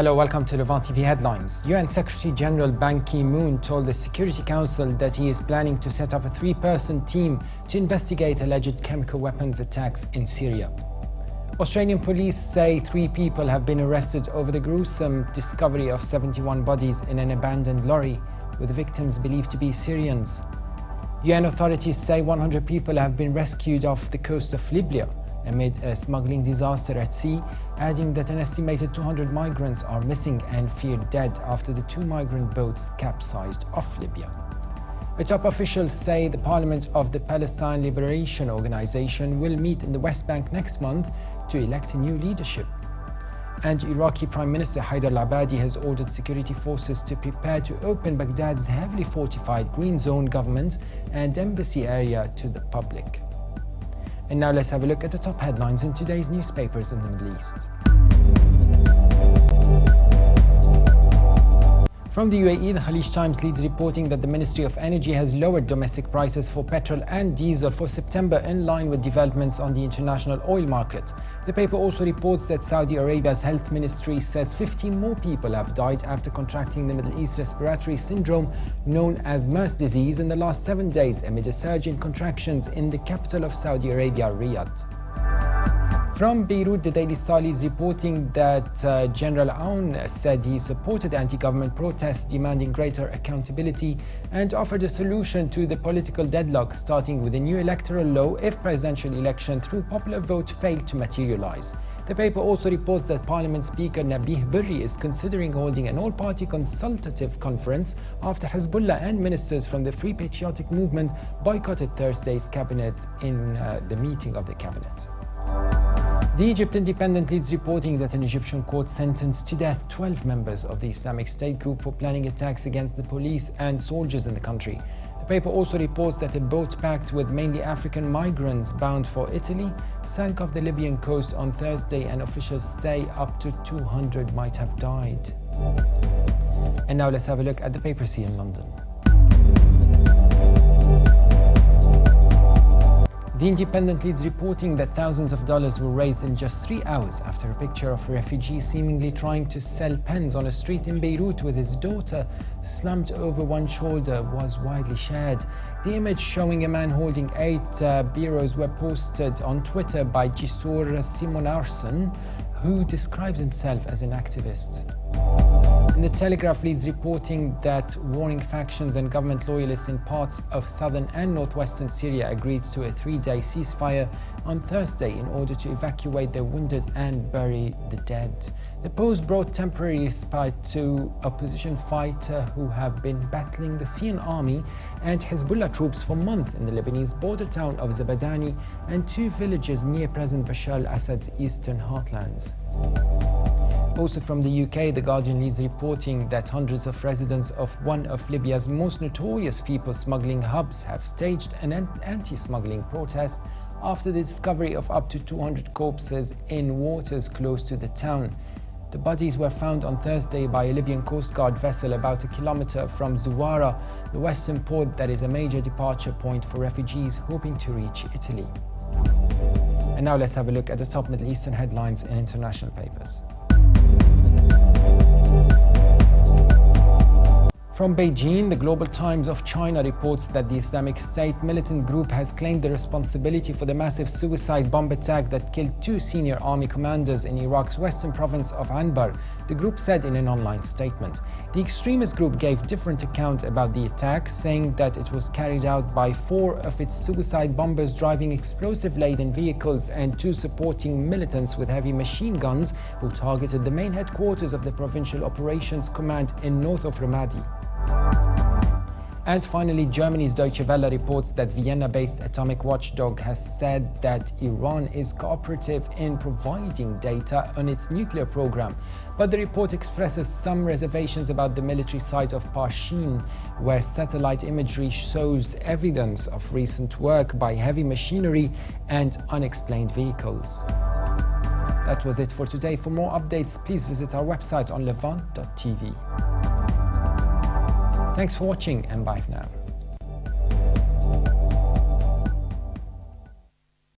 Hello, welcome to Levant TV Headlines. UN Secretary General Ban Ki-moon told the Security Council that he is planning to set up a 3-person team to investigate alleged chemical weapons attacks in Syria. Australian police say 3 people have been arrested over the gruesome discovery of 71 bodies in an abandoned lorry, with the victims believed to be Syrians. UN authorities say 100 people have been rescued off the coast of Libya amid a smuggling disaster at sea, adding that an estimated 200 migrants are missing and feared dead after the 2 migrant boats capsized off Libya. The top officials say the Parliament of the Palestine Liberation Organization will meet in the West Bank next month to elect a new leadership. And Iraqi Prime Minister Haider al-Abadi has ordered security forces to prepare to open Baghdad's heavily fortified Green Zone government and embassy area to the public. And now let's have a look at the top headlines in today's newspapers in the Middle East. From the UAE, the Khalij Times leads reporting that the Ministry of Energy has lowered domestic prices for petrol and diesel for September in line with developments on the international oil market. The paper also reports that Saudi Arabia's health ministry says 15 more people have died after contracting the Middle East respiratory syndrome known as MERS disease in the last 7 days amid a surge in contractions in the capital of Saudi Arabia, Riyadh. From Beirut, the Daily Star is reporting that General Aoun said he supported anti-government protests demanding greater accountability and offered a solution to the political deadlock, starting with a new electoral law if presidential election through popular vote failed to materialize. The paper also reports that Parliament Speaker Nabih Berri is considering holding an all-party consultative conference after Hezbollah and ministers from the Free Patriotic Movement boycotted Thursday's cabinet in the meeting of the cabinet. The Egypt Independent leads reporting that an Egyptian court sentenced to death 12 members of the Islamic State group for planning attacks against the police and soldiers in the country. The paper also reports that a boat packed with mainly African migrants bound for Italy sank off the Libyan coast on Thursday, and officials say up to 200 might have died. And now let's have a look at the paper scene in London. The Independent leads reporting that thousands of dollars were raised in just 3 hours after a picture of a refugee seemingly trying to sell pens on a street in Beirut with his daughter slumped over one shoulder was widely shared. The image showing a man holding 8 bureaus were posted on Twitter by Gisor Simonarson, who describes himself as an activist. And the Telegraph leads reporting that warring factions and government loyalists in parts of southern and northwestern Syria agreed to a 3-day ceasefire on Thursday in order to evacuate the wounded and bury the dead. The pause brought temporary respite to opposition fighters who have been battling the Syrian army and Hezbollah troops for months in the Lebanese border town of Zabadani and 2 villages near President Bashar al-Assad's eastern heartlands. Also from the UK, The Guardian leads reporting that hundreds of residents of one of Libya's most notorious people smuggling hubs have staged an anti-smuggling protest after the discovery of up to 200 corpses in waters close to the town. The bodies were found on Thursday by a Libyan Coast Guard vessel about 1 kilometer from Zuwara, the western port that is a major departure point for refugees hoping to reach Italy. And now let's have a look at the top Middle Eastern headlines in international papers. From Beijing, the Global Times of China reports that the Islamic State militant group has claimed the responsibility for the massive suicide bomb attack that killed 2 senior army commanders in Iraq's western province of Anbar, the group said in an online statement. The extremist group gave different accounts about the attack, saying that it was carried out by 4 of its suicide bombers driving explosive-laden vehicles and 2 supporting militants with heavy machine guns who targeted the main headquarters of the Provincial Operations Command in north of Ramadi. And finally, Germany's Deutsche Welle reports that Vienna-based atomic watchdog has said that Iran is cooperative in providing data on its nuclear program. But the report expresses some reservations about the military site of Parshin, where satellite imagery shows evidence of recent work by heavy machinery and unexplained vehicles. That was it for today. For more updates, please visit our website on levant.tv. Thanks for watching and bye for now.